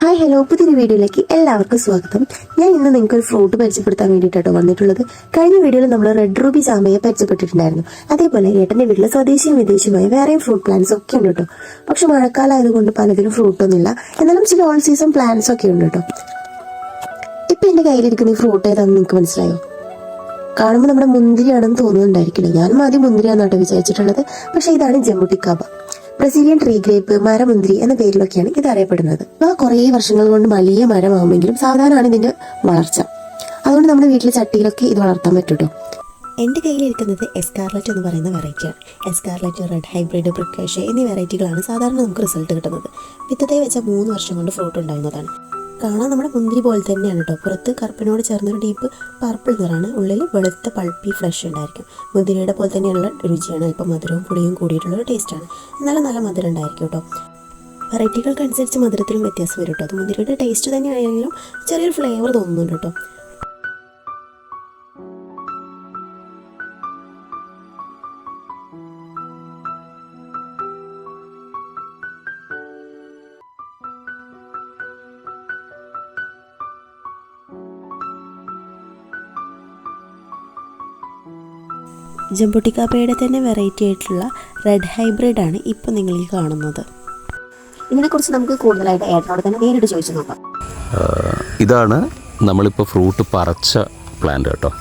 Hi hello, പുതിയൊരു വീഡിയോയിലേക്ക് എല്ലാവർക്കും സ്വാഗതം. ഞാൻ ഇന്ന് നിങ്ങൾക്ക് ഒരു ഫ്രൂട്ട് പരിചയപ്പെടുത്താൻ വേണ്ടിയിട്ടോ വന്നിട്ടുള്ളത്. കഴിഞ്ഞ വീഡിയോയിൽ നമ്മൾ റെഡ് റൂബി ചാമ്പയെ പരിചയപ്പെട്ടിട്ടുണ്ടായിരുന്നു. അതേപോലെ ഏട്ടന്റെ വീട്ടിൽ സ്വദേശിയും വിദേശിയുമായ വേറെയും ഫ്രൂട്ട് പ്ലാന്റ്സ് ഒക്കെ ഉണ്ട് കേട്ടോ. പക്ഷെ മഴക്കാലം ആയതുകൊണ്ട് പലതിലും ഫ്രൂട്ടൊന്നുമില്ല. എന്നാലും ചില ഓൾ സീസൺ പ്ലാന്റ്സ് ഒക്കെ ഉണ്ട് കേട്ടോ. ഇപ്പൊ എന്റെ കയ്യിലിരിക്കുന്ന ഈ ഫ്രൂട്ട് ഏതാണെന്ന് നിങ്ങൾക്ക് മനസ്സിലായോ? കാണുമ്പോൾ നമ്മുടെ മുന്തിരിയാണെന്ന് തോന്നുന്നുണ്ടായിരിക്കില്ല. ഞാനും ആദ്യം മുന്തിരിയാണെന്നാട്ടോ വിചാരിച്ചിട്ടുള്ളത്. പക്ഷെ ഇതാണ് ജംബുട്ടിക്കാബ. ബ്രസീലിയൻ ട്രീ ഗ്രേപ്പ്, മരമുന്തിരി എന്ന പേരിലൊക്കെയാണ് ഇത് അറിയപ്പെടുന്നത്. കുറേ വർഷങ്ങൾ കൊണ്ട് വലിയ മരമാകുമെങ്കിലും സാവധാനമാണ് ഇതിന്റെ വളർച്ച. അതുകൊണ്ട് നമ്മുടെ വീട്ടിലെ ചട്ടിയിലൊക്കെ ഇത് വളർത്താൻ പറ്റൂട്ടോ. എൻ്റെ കയ്യിലിരിക്കുന്നത് എസ്കാർലറ്റ് എന്ന് പറയുന്ന വെറൈറ്റിയാണ്. എസ്കാർലറ്റ്, റെഡ് ഹൈബ്രിഡ്, ബ്രിക്കേഷ എന്നീ വെറൈറ്റികളാണ് സാധാരണ നമുക്ക് റിസൾട്ട് കിട്ടുന്നത്. വിത്തതേ വെച്ച 3 വർഷം കൊണ്ട് ഫ്രൂട്ട് ഉണ്ടാകുന്നതാണ്. കാണാൻ നമ്മുടെ മുന്തിരി പോലെ തന്നെയാണ് കേട്ടോ. പുറത്ത് കറുപ്പിനോട് ചേർന്നൊരു ഡീപ്പ് പർപ്പിൾ നിറാണ്, ഉള്ളിൽ വെളുത്ത പൾപ്പി ഫ്രഷ് ഉണ്ടായിരിക്കും. മുന്തിരിയുടെ പോലെ തന്നെയുള്ള രുചിയാണ്. അല്പം മധുരവും പുളിയും കൂടിയിട്ടുള്ളൊരു ടേസ്റ്റാണ്. എന്നാലും നല്ല മധുരം ഉണ്ടായിരിക്കും കേട്ടോ. വെറൈറ്റികൾക്കനുസരിച്ച് മധുരത്തിലും വ്യത്യാസം വരും കേട്ടോ. അത് മുന്തിരിയുടെ ടേസ്റ്റ് തന്നെയാണെങ്കിലും ചെറിയൊരു ഫ്ലേവർ തോന്നുന്നുണ്ട് കേട്ടോ. ജംബുട്ടിക്കാബയുടെ തന്നെ വെറൈറ്റി ആയിട്ടുള്ള റെഡ് ഹൈബ്രിഡ് ആണ് ഇപ്പോൾ നിങ്ങൾ ഈ കാണുന്നത്. ഇതിനെക്കുറിച്ച് നമുക്ക് കൂടുതലായിട്ട് ഏട്ടനോട് തന്നെ നേരിട്ട് ചോദിച്ചു നോക്കാം. ഇതാണ് നമ്മളിപ്പോൾ ഫ്രൂട്ട് പറിച്ച പ്ലാന്റ് കേട്ടോ.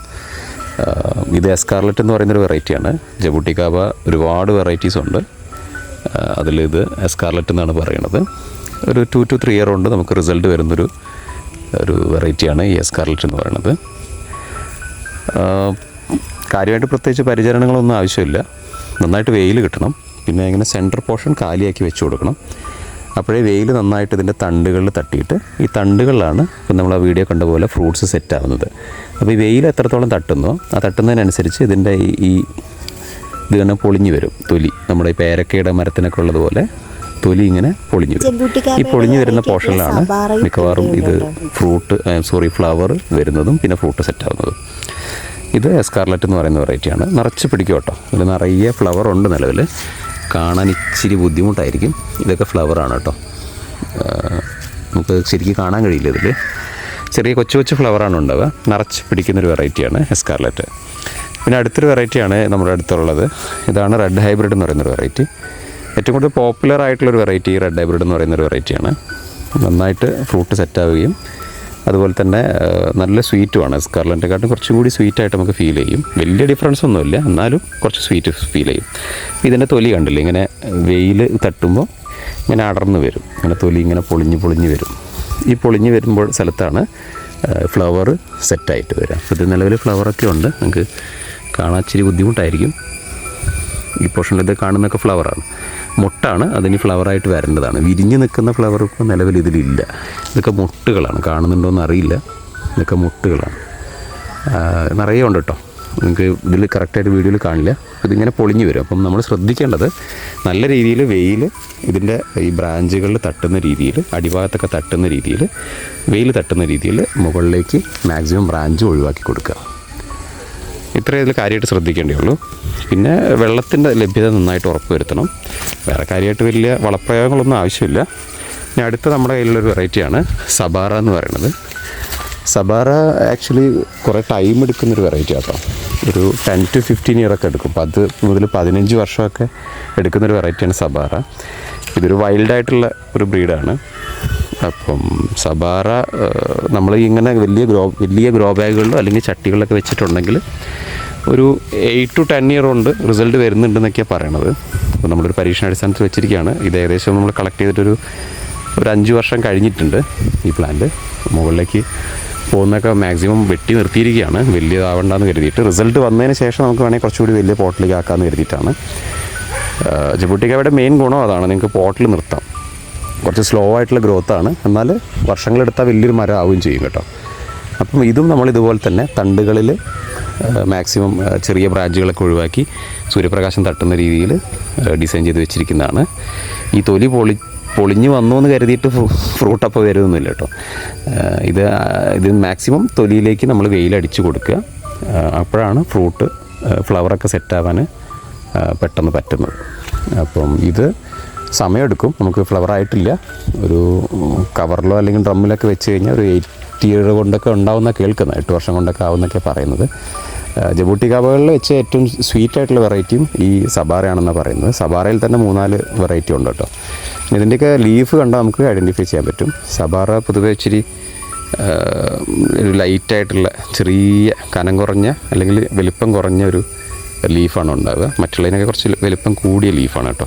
ഇത് എസ്കാർലറ്റ് എന്ന് പറയുന്നൊരു വെറൈറ്റിയാണ്. ജംബുട്ടിക്കാബ ഒരുപാട് വെറൈറ്റീസ് ഉണ്ട്. അതിലിത് എസ്കാർലറ്റ് എന്നാണ് പറയുന്നത്. ഒരു 2 to 3 ഇയർ കൊണ്ട് നമുക്ക് റിസൾട്ട് വരുന്നൊരു വെറൈറ്റിയാണ് ഈ എസ്കാർലറ്റ് എന്ന് പറയുന്നത്. കാര്യമായിട്ട് പ്രത്യേകിച്ച് പരിചരണങ്ങളൊന്നും ആവശ്യമില്ല. നന്നായിട്ട് വെയിൽ കിട്ടണം. പിന്നെ ഇങ്ങനെ സെൻറ്റർ പോർഷൻ കാലിയാക്കി വെച്ച് കൊടുക്കണം. അപ്പോഴേ വെയിൽ നന്നായിട്ട് ഇതിൻ്റെ തണ്ടുകളിൽ തട്ടിയിട്ട് ഈ തണ്ടുകളിലാണ് ഇപ്പം നമ്മൾ ആ വീഡിയോ കണ്ട പോലെ ഫ്രൂട്ട്സ് സെറ്റ് ആവുന്നത്. അപ്പോൾ ഈ വെയിൽ എത്രത്തോളം തട്ടുന്നോ ആ തട്ടുന്നതിനനുസരിച്ച് ഇതിൻ്റെ ഈ ഇത് തന്നെ പൊളിഞ്ഞു വരും. തൊലി നമ്മുടെ ഈ പേരക്കയുടെ മരത്തിനൊക്കെ ഉള്ളതുപോലെ തൊലി ഇങ്ങനെ പൊളിഞ്ഞു വരും. ഈ പൊളിഞ്ഞു വരുന്ന പോർഷനിലാണ് മിക്കവാറും ഇത് ഫ്ലവർ വരുന്നതും പിന്നെ ഫ്രൂട്ട് സെറ്റ് ആവുന്നതും. ഇത് എസ്കാർലറ്റ് എന്ന് പറയുന്ന വെറൈറ്റിയാണ്. നിറച്ച് പിടിക്കും കേട്ടോ. ഇതിൽ നിറയെ ഫ്ലവർ ഉണ്ട്. നിലവിൽ കാണാൻ ഇച്ചിരി ബുദ്ധിമുട്ടായിരിക്കും. ഇതൊക്കെ ഫ്ലവറാണ് കേട്ടോ. നമുക്ക് ശരിക്കും കാണാൻ കഴിയില്ല. ഇതിൽ ചെറിയ കൊച്ചു ഫ്ലവറാണ് ഉണ്ടാവുക. നിറച്ച് പിടിക്കുന്നൊരു വെറൈറ്റിയാണ് എസ്കാർലറ്റ്. പിന്നെ അടുത്തൊരു വെറൈറ്റിയാണ് നമ്മുടെ അടുത്തുള്ളത്. ഇതാണ് റെഡ് ഹൈബ്രിഡ് എന്ന് പറയുന്നൊരു വെറൈറ്റി. ഏറ്റവും കൂടുതൽ പോപ്പുലർ ആയിട്ടുള്ളൊരു വെറൈറ്റി റെഡ് ഹൈബ്രിഡ് എന്ന് പറയുന്നൊരു വെറൈറ്റിയാണ്. നന്നായിട്ട് ഫ്രൂട്ട് സെറ്റാവുകയും അതുപോലെ തന്നെ നല്ല സ്വീറ്റുമാണ്. എസ്കാർലറ്റിനെക്കാട്ടും കുറച്ചും കൂടി സ്വീറ്റായിട്ട് നമുക്ക് ഫീൽ ചെയ്യും. വലിയ ഡിഫറൻസ് ഒന്നുമില്ല, എന്നാലും കുറച്ച് സ്വീറ്റ് ഫീൽ ചെയ്യും. ഇതിൻ്റെ തൊലി കണ്ടില്ലേ, ഇങ്ങനെ വെയിൽ തട്ടുമ്പോൾ ഇങ്ങനെ അടർന്ന് വരും. ഇങ്ങനെ തൊലി ഇങ്ങനെ പൊളിഞ്ഞ് വരും. ഈ പൊളിഞ്ഞ് വരുമ്പോൾ സ്ഥലത്താണ് ഫ്ലവർ സെറ്റായിട്ട് വരിക. അപ്പോൾ ഇത് നിലവിൽ ഫ്ലവറൊക്കെ ഉണ്ട്. നമുക്ക് കാണാൻ ഇച്ചിരി ബുദ്ധിമുട്ടായിരിക്കും. ഈ പോർഷനിൽ ഇത് കാണുന്നൊക്കെ ഫ്ലവറാണ്. മുട്ടാണ് അതിന് ഫ്ലവറായിട്ട് വരേണ്ടതാണ്. വിരിഞ്ഞ് നിൽക്കുന്ന ഫ്ലവർ ഇപ്പോൾ നിലവിൽ ഇതിലില്ല. ഇതൊക്കെ മുട്ടുകളാണ്. കാണുന്നുണ്ടോയെന്ന് അറിയില്ല. ഇതൊക്കെ മുട്ടുകളാണ്. നിറയെ ഉണ്ട് കേട്ടോ. നിങ്ങൾക്ക് ഇതിൽ കറക്റ്റായിട്ട് വീഡിയോയിൽ കാണില്ല. ഇതിങ്ങനെ പൊളിഞ്ഞ് വരും. അപ്പം നമ്മൾ ശ്രദ്ധിക്കേണ്ടത് നല്ല രീതിയിൽ വെയിൽ ഇതിൻ്റെ ഈ ബ്രാഞ്ചുകളിൽ തട്ടുന്ന രീതിയിൽ, അടിഭാഗത്തൊക്കെ തട്ടുന്ന രീതിയിൽ, വെയിൽ തട്ടുന്ന രീതിയിൽ മുകളിലേക്ക് മാക്സിമം ബ്രാഞ്ച് ഒഴിവാക്കി കൊടുക്കുക. ഇത്രയും ഇതിൽ കാര്യമായിട്ട് ശ്രദ്ധിക്കേണ്ടേ ഉള്ളൂ. പിന്നെ വെള്ളത്തിൻ്റെ ലഭ്യത നന്നായിട്ട് ഉറപ്പ് വരുത്തണം. വേറെ കാര്യമായിട്ട് വലിയ വളപ്രയോഗങ്ങളൊന്നും ആവശ്യമില്ല. ഇനി അടുത്ത നമ്മുടെ കയ്യിലുള്ളൊരു വെറൈറ്റിയാണ് സബാറ എന്ന് പറയുന്നത്. സബാറ ആക്ച്വലി കുറേ ടൈം എടുക്കുന്നൊരു വെറൈറ്റി ആട്ടോ. ഒരു 10 to 15 ഇയറൊക്കെ എടുക്കും. 10 മുതൽ 15 വർഷമൊക്കെ എടുക്കുന്നൊരു വെറൈറ്റിയാണ് സബാറ. ഇതൊരു വൈൽഡായിട്ടുള്ള ഒരു ബ്രീഡാണ്. അപ്പം സബാറ നമ്മൾ ഇങ്ങനെ വലിയ ഗ്രോ ബാഗുകളിലോ അല്ലെങ്കിൽ ചട്ടികളിലൊക്കെ വെച്ചിട്ടുണ്ടെങ്കിൽ ഒരു 8 to 10 ഇയർ കൊണ്ട് റിസൾട്ട് വരുന്നുണ്ടെന്നൊക്കെയാണ് പറയണത്. അപ്പോൾ നമ്മളൊരു പരീക്ഷണാടിസ്ഥാനത്തിൽ വെച്ചിരിക്കുകയാണ്. ഇത് ഏകദേശം നമ്മൾ കളക്ട് ചെയ്തിട്ടൊരു 5 വർഷം കഴിഞ്ഞിട്ടുണ്ട്. ഈ പ്ലാന്റ് മുകളിലേക്ക് പോകുന്നതൊക്കെ മാക്സിമം വെട്ടി നിർത്തിയിരിക്കുകയാണ്. വലിയതാവണ്ടെന്ന് കരുതിയിട്ട് റിസൾട്ട് വന്നതിന് ശേഷം നമുക്ക് വേണമെങ്കിൽ കുറച്ചുകൂടി വലിയ പോട്ടിലേക്ക് ആക്കാമെന്ന് കരുതിയിട്ടാണ്. ജംബുട്ടിക്കാബയുടെ മെയിൻ ഗുണം അതാണ്. നിങ്ങൾക്ക് പോട്ടിൽ നിർത്താം. കുറച്ച് സ്ലോ ആയിട്ടുള്ള ഗ്രോത്താണ്. എന്നാൽ വർഷങ്ങളെടുത്താൽ വലിയൊരു മരം ആവുകയും ചെയ്യും കേട്ടോ. അപ്പം ഇതും നമ്മളിതുപോലെ തന്നെ തണ്ടുകളിൽ മാക്സിമം ചെറിയ ബ്രാഞ്ചുകളൊക്കെ ഒഴിവാക്കി സൂര്യപ്രകാശം തട്ടുന്ന രീതിയിൽ ഡിസൈൻ ചെയ്ത് വെച്ചിരിക്കുന്നതാണ്. ഈ തൊലി പൊളിഞ്ഞ് വന്നു എന്ന് കരുതിയിട്ട് ഫ്രൂട്ടപ്പോൾ വരുന്നില്ല കേട്ടോ. ഇത് മാക്സിമം തൊലിയിലേക്ക് നമ്മൾ വെയിലടിച്ച് കൊടുക്കുക. അപ്പോഴാണ് ഫ്ലവറൊക്കെ സെറ്റാവാൻ പെട്ടെന്ന് പറ്റുന്നത്. അപ്പം ഇത് സമയമെടുക്കും. നമുക്ക് ഫ്ലവർ ആയിട്ടില്ല. ഒരു കവറിലോ അല്ലെങ്കിൽ ഡ്രമ്മിലൊക്കെ വെച്ച് കഴിഞ്ഞാൽ ഒരു 8 ഇയർ കൊണ്ടൊക്കെ ഉണ്ടാവുന്ന കേൾക്കുന്നത്, 8 വർഷം കൊണ്ടൊക്കെ ആവുന്നൊക്കെ പറയുന്നത്. ജബൂട്ടി കാബകളിൽ വെച്ച് ഏറ്റവും സ്വീറ്റായിട്ടുള്ള വെറൈറ്റിയും ഈ സബാറയാണെന്നാണ് പറയുന്നത്. സബാറയിൽ തന്നെ 3-4 വെറൈറ്റി ഉണ്ട് കേട്ടോ. ഇതിൻ്റെയൊക്കെ ലീഫ് കണ്ടാൽ നമുക്ക് ഐഡൻറ്റിഫൈ ചെയ്യാൻ പറ്റും. സബാറ പൊതുവെ ഇച്ചിരി ഒരു ലൈറ്റായിട്ടുള്ള ചെറിയ കനം കുറഞ്ഞ അല്ലെങ്കിൽ വലിപ്പം കുറഞ്ഞ ഒരു ലീഫാണ് ഉണ്ടാവുക. മറ്റുള്ളതിനൊക്കെ കുറച്ച് വലിപ്പം കൂടിയ ലീഫാണ് കേട്ടോ.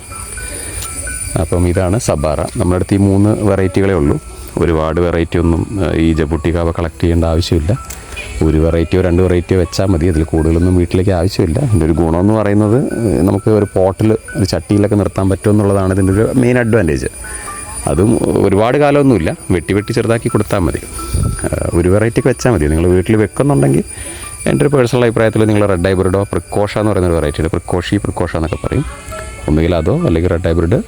അപ്പം ഇതാണ് സബാറ. നമ്മുടെ അടുത്ത് ഈ 3 വെറൈറ്റികളേ ഉള്ളൂ. ഒരുപാട് വെറൈറ്റി ഒന്നും ഈ ജബൂട്ടി കാബ കളക്ട് ചെയ്യേണ്ട ആവശ്യമില്ല. ഒരു വെറൈറ്റിയോ 2 വെറൈറ്റിയോ വെച്ചാൽ മതി. അതിൽ കൂടുതലൊന്നും വീട്ടിലേക്ക് ആവശ്യമില്ല. ഇതിൻ്റെ ഒരു ഗുണമെന്ന് പറയുന്നത് നമുക്ക് ഒരു പോട്ടിൽ ഒരു ചട്ടിയിലൊക്കെ നിർത്താൻ പറ്റുമെന്നുള്ളതാണ് ഇതിൻ്റെ ഒരു മെയിൻ അഡ്വാൻറ്റേജ്. അതും ഒരുപാട് കാലമൊന്നുമില്ല, വെട്ടി ചെറുതാക്കി കൊടുത്താൽ മതി. ഒരു വെറൈറ്റിക്ക് വെച്ചാൽ മതി. നിങ്ങൾ വീട്ടിൽ വെക്കുന്നുണ്ടെങ്കിൽ എൻ്റെ ഒരു പേഴ്സണൽ അഭിപ്രായത്തിൽ നിങ്ങൾ റെഡ് ഹൈബ്രിഡോ പ്രിക്കോഷ എന്ന് പറയുന്നൊരു വെറൈറ്റി ഉണ്ട്, പ്രിക്കോഷ എന്നൊക്കെ പറയും. ഒന്നുകിൽ അതോ അല്ലെങ്കിൽ റെഡ് ഹൈബ്രിഡ്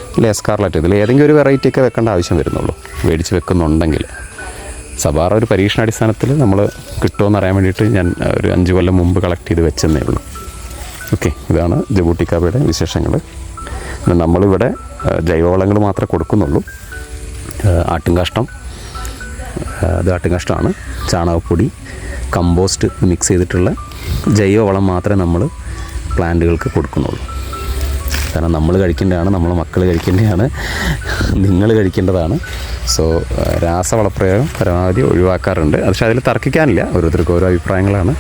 അല്ലെങ്കിൽ എസ്കാർലറ്റ്, ഇതിൽ ഏതെങ്കിലും ഒരു വെറൈറ്റിയൊക്കെ വെക്കേണ്ട ആവശ്യം വരുന്നുള്ളൂ മേടിച്ച് വെക്കുന്നുണ്ടെങ്കിൽ. സബാറ ഒരു പരീക്ഷണാടിസ്ഥാനത്തിൽ നമ്മൾ കിട്ടുമെന്ന് അറിയാൻ വേണ്ടിയിട്ട് ഞാൻ ഒരു 5 കൊല്ലം മുമ്പ് കളക്ട് ചെയ്ത് വെച്ചെന്നേ ഉള്ളൂ. ഓക്കെ, ഇതാണ് ജബൂട്ടി കാബയുടെ വിശേഷങ്ങൾ. പിന്നെ നമ്മളിവിടെ ജൈവവളങ്ങൾ മാത്രമേ കൊടുക്കുന്നുള്ളൂ. ആട്ടുംകാഷ്ടം, അത് ആട്ടുംകാഷ്ടമാണ്, ചാണകപ്പൊടി, കമ്പോസ്റ്റ് മിക്സ് ചെയ്തിട്ടുള്ള ജൈവവളം മാത്രമേ നമ്മൾ പ്ലാന്റുകൾക്ക് കൊടുക്കുന്നുള്ളൂ. കാരണം നമ്മൾ കഴിക്കേണ്ടതാണ്, നമ്മളെ മക്കൾ കഴിക്കേണ്ടതാണ്, നിങ്ങൾ കഴിക്കേണ്ടതാണ്. സോ രാസവളപ്രയോഗം പരമാവധി ഒഴിവാക്കാറുണ്ട്. പക്ഷേ അതിൽ തർക്കിക്കാനില്ല, ഓരോരുത്തർക്കും ഓരോ അഭിപ്രായങ്ങളാണ്.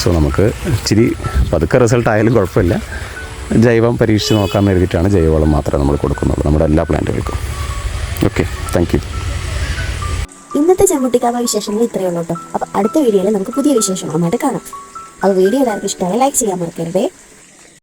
സോ നമുക്ക് ഇച്ചിരി പതുക്കെ റിസൾട്ട് ആയാലും കുഴപ്പമില്ല, ജൈവം പരീക്ഷിച്ച് നോക്കാൻ എഴുതിയിട്ടാണ് ജൈവവളം മാത്രമേ നമ്മൾ കൊടുക്കുന്നുള്ളൂ നമ്മുടെ എല്ലാ പ്ലാന്റുകൾക്കും. Okay, thank you. ഇന്നത്തെ ജബൂട്ടിക്കാബ വിശേഷങ്ങൾ ഇത്രയേ ഉള്ളൂ കേട്ടോ. അപ്പോൾ അടുത്ത വീഡിയോയിൽ നമുക്ക് പുതിയ വിശേഷങ്ങളുമായിട്ട് കാണാം. അപ്പോൾ വീഡിയോ എല്ലാവർക്കും ഇഷ്ടമായി ലൈക്ക് ചെയ്യാൻ മറക്കരുതേ.